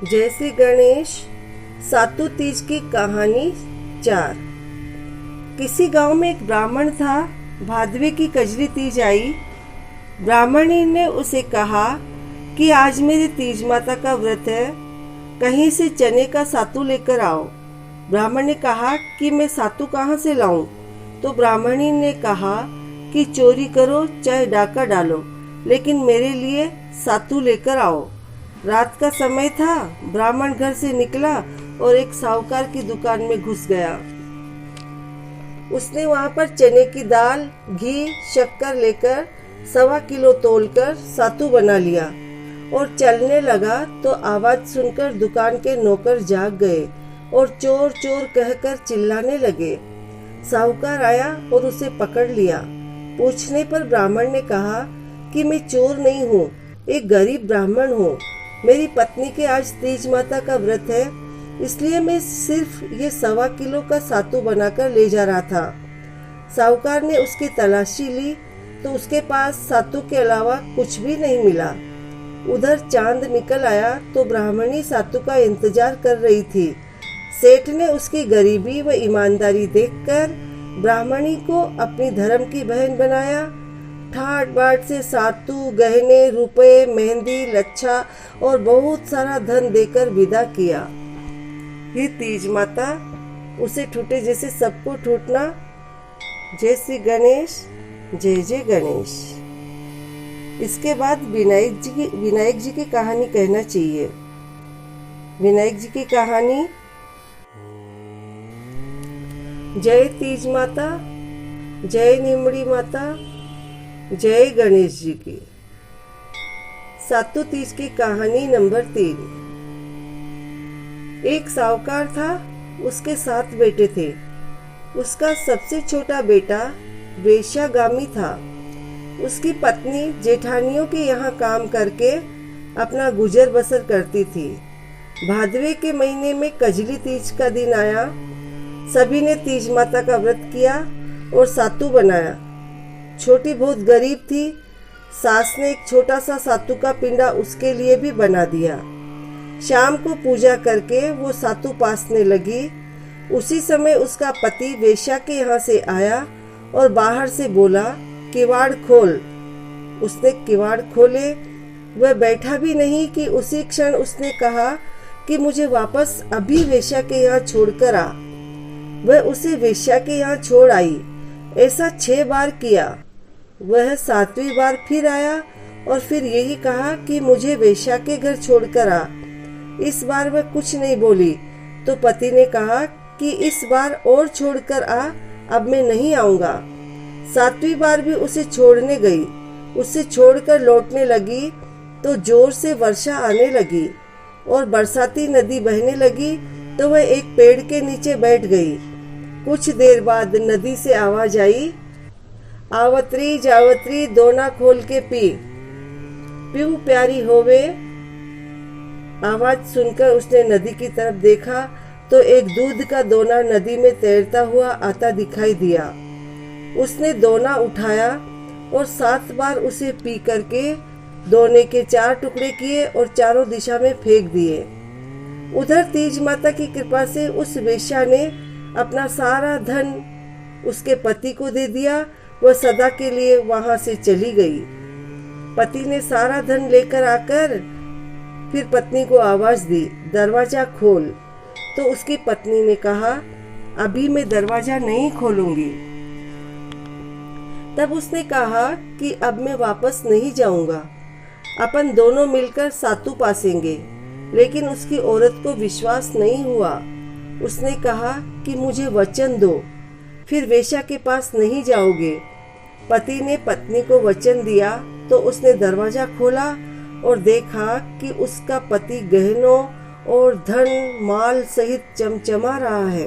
जय श्री गणेश। सातू तीज की कहानी 4। किसी गांव में एक ब्राह्मण था। भादवे की कजरी तीज आई। ब्राह्मणी ने उसे कहा कि आज मेरी तीज माता का व्रत है, कहीं से चने का सातू लेकर आओ। ब्राह्मण ने कहा कि मैं सातू कहाँ से लाऊं? तो ब्राह्मणी ने कहा कि चोरी करो चाहे डाका डालो, लेकिन मेरे लिए सातू लेकर आओ। रात का समय था। ब्राह्मण घर से निकला और एक साहूकार की दुकान में घुस गया। उसने वहां पर चने की दाल, घी, शक्कर लेकर 1.25 किलो तोलकर सातू बना लिया और चलने लगा तो आवाज सुनकर दुकान के नौकर जाग गए और चोर चोर कहकर चिल्लाने लगे। साहूकार आया और उसे पकड़ लिया। पूछने पर ब्राह्मण ने कहा कि मैं चोर नहीं हूँ, एक गरीब ब्राह्मण हूँ। मेरी पत्नी के आज तीज माता का व्रत है, इसलिए मैं सिर्फ ये 1.25 किलो का सातू बनाकर ले जा रहा था। साहूकार ने उसकी तलाशी ली तो उसके पास सातू के अलावा कुछ भी नहीं मिला। उधर चांद निकल आया तो ब्राह्मणी सातू का इंतजार कर रही थी। सेठ ने उसकी गरीबी व ईमानदारी देखकर ब्राह्मणी को अपनी धर्म की बहन बनाया। ठाट बाट से सातू, गहने, रुपए, मेहंदी, लच्छा और बहुत सारा धन देकर विदा किया। हे तीज माता, उसे ठूटे जैसे सबको ठूटना। जय श्री गणेश। जय जय गणेश। इसके बाद विनायक जी की कहानी कहना चाहिए। विनायक जी की कहानी। जय तीज माता, जय निमड़ी माता, जय गणेश जी की। सातू तीज की कहानी नंबर 3। एक साहूकार था, उसके 7 बेटे थे। उसका सबसे छोटा बेटा वेश्यागामी था। उसकी पत्नी जेठानियों के यहाँ काम करके अपना गुजर बसर करती थी। भादवे के महीने में कजली तीज का दिन आया। सभी ने तीज माता का व्रत किया और सातू बनाया। छोटी बहुत गरीब थी। सास ने एक छोटा सा सातू का पिंडा उसके लिए भी बना दिया। शाम को पूजा करके वो सातू पासने लगी। उसी समय उसका पति वेश्या के यहाँ से आया और बाहर से बोला, किवाड़ खोल। उसने किवाड़ खोले। वह बैठा भी नहीं कि उसी क्षण उसने कहा कि मुझे वापस अभी वेश्या के यहाँ छोड़कर आ। वह उसे वेश्या के यहाँ छोड़ आई। ऐसा 6 बार किया। वह 7वीं बार फिर आया और फिर यही कहा कि मुझे वेश्या के घर छोड़कर आ। इस बार वह कुछ नहीं बोली तो पति ने कहा कि इस बार और छोड़कर आ, अब मैं नहीं आऊंगा। 7वीं बार भी उसे छोड़ने गई। उसे छोड़कर लौटने लगी तो जोर से वर्षा आने लगी और बरसाती नदी बहने लगी तो वह एक पेड़ के नीचे बैठ गई। कुछ देर बाद नदी से आवाज आई, आवतरी जावतरी दोना खोल के पी, पीऊ प्यारी होवे। आवाज सुनकर उसने नदी की तरफ देखा तो एक दूध का दोना नदी में तैरता हुआ आता दिखाई दिया। उसने दोना उठाया और 7 बार उसे पी करके दोने के 4 टुकड़े किए और चारों दिशा में फेंक दिए। उधर तीज माता की कृपा से उस वेश्या ने अपना सारा धन उसके पति को दे दिया। वह सदा के लिए वहां से चली गई। पति ने सारा धन लेकर आकर फिर पत्नी को आवाज दी, दरवाजा खोल। तो उसकी पत्नी ने कहा, अभी मैं दरवाजा नहीं खोलूंगी। तब उसने कहा कि अब मैं वापस नहीं जाऊंगा, अपन दोनों मिलकर सातू पासेंगे। लेकिन उसकी औरत को विश्वास नहीं हुआ। उसने कहा कि मुझे वचन दो, फिर वेश्या के पास नहीं जाओगे। पति ने पत्नी को वचन दिया तो उसने दरवाजा खोला और देखा कि उसका पति गहनों और धन माल सहित चमचमा रहा है।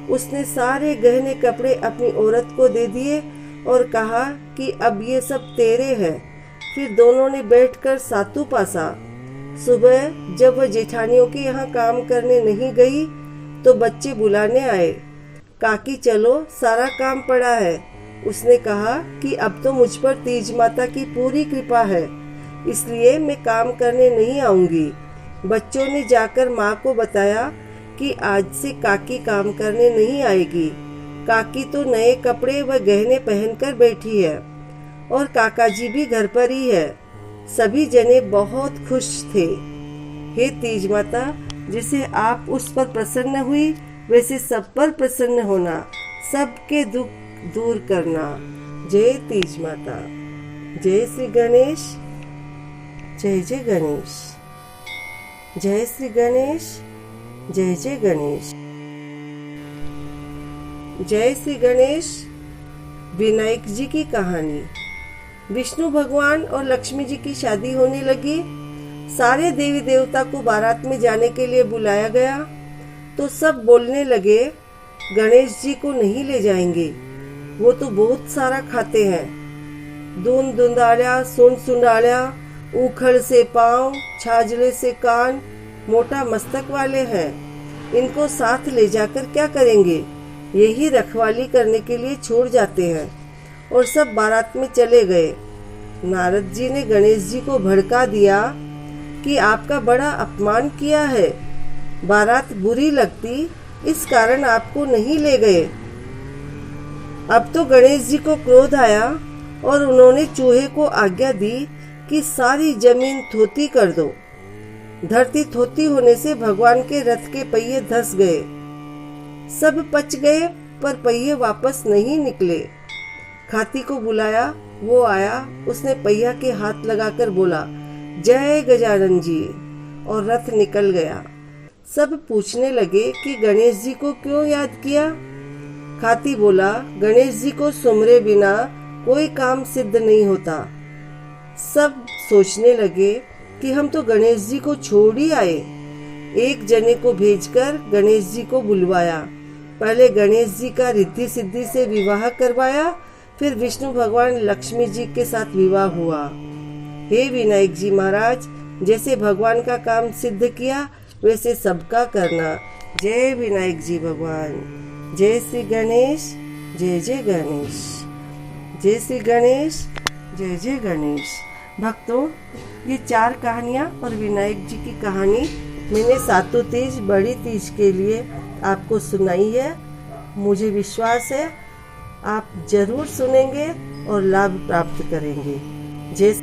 उसने सारे गहने कपड़े अपनी औरत को दे दिए और कहा कि अब ये सब तेरे हैं। फिर दोनों ने बैठकर सातू पासा। सुबह जब वह जेठानियों के यहाँ काम करने नहीं गई तो बच्चे बुलाने आए, काकी चलो सारा काम पड़ा है। उसने कहा कि अब तो मुझ पर तीज माता की पूरी कृपा है, इसलिए मैं काम करने नहीं आऊंगी। बच्चों ने जाकर माँ को बताया कि आज से काकी काम करने नहीं आएगी। काकी तो नए कपड़े व गहने पहनकर बैठी है और काका जी भी घर पर ही है। सभी जने बहुत खुश थे। हे तीज माता, जैसे आप उस पर प्रसन्न हुई वैसे सब पर प्रसन्न होना, सबके दुख दूर करना। जय तीज माता। जय श्री गणेश। जय जय गणेश। जय श्री गणेश। जय जय गणेश। जय श्री गणेश। विनायक जी की कहानी। विष्णु भगवान और लक्ष्मी जी की शादी होने लगी। सारे देवी देवता को बारात में जाने के लिए बुलाया गया तो सब बोलने लगे, गणेश जी को नहीं ले जाएंगे, वो तो बहुत सारा खाते हैं। दून दुंदाड़िया, सुन सुंडाड़िया, उखड़ से पाँव, छाजले से कान, मोटा मस्तक वाले हैं। इनको साथ ले जाकर क्या करेंगे? यही रखवाली करने के लिए छोड़ जाते हैं। और सब बारात में चले गए। नारद जी ने गणेश जी को भड़का दिया कि आपका बड़ा अपमान किया है, बारात बुरी लगती, इस कारण आपको नहीं ले गए। अब तो गणेश जी को क्रोध आया और उन्होंने चूहे को आज्ञा दी कि सारी जमीन थोती कर दो। धरती थोती होने से भगवान के रथ के पहिए धंस गए। सब पच गए पर पहिए वापस नहीं निकले। खाती को बुलाया, वो आया। उसने पहिया के हाथ लगाकर बोला, जय गजानन जी, और रथ निकल गया। सब पूछने लगे कि गणेश जी को क्यों याद किया। खाती बोला, गणेश जी को सुमरे बिना कोई काम सिद्ध नहीं होता। सब सोचने लगे कि हम तो गणेश जी को छोड़ ही आए। एक जने को भेजकर गणेश जी को बुलवाया। पहले गणेश जी का रिद्धि सिद्धि से विवाह करवाया, फिर विष्णु भगवान लक्ष्मी जी के साथ विवाह हुआ। हे विनायक जी महाराज, जैसे भगवान का काम सिद्ध किया वैसे सबका करना। जय विनायक जी भगवान। जय श्री गणेश। जय जय गणेश। जय श्री गणेश। जय जय गणेश। भक्तों, ये 4 कहानियाँ और विनायक जी की कहानी मैंने सातों तीज, बड़ी तीज के लिए आपको सुनाई है। मुझे विश्वास है आप जरूर सुनेंगे और लाभ प्राप्त करेंगे। जय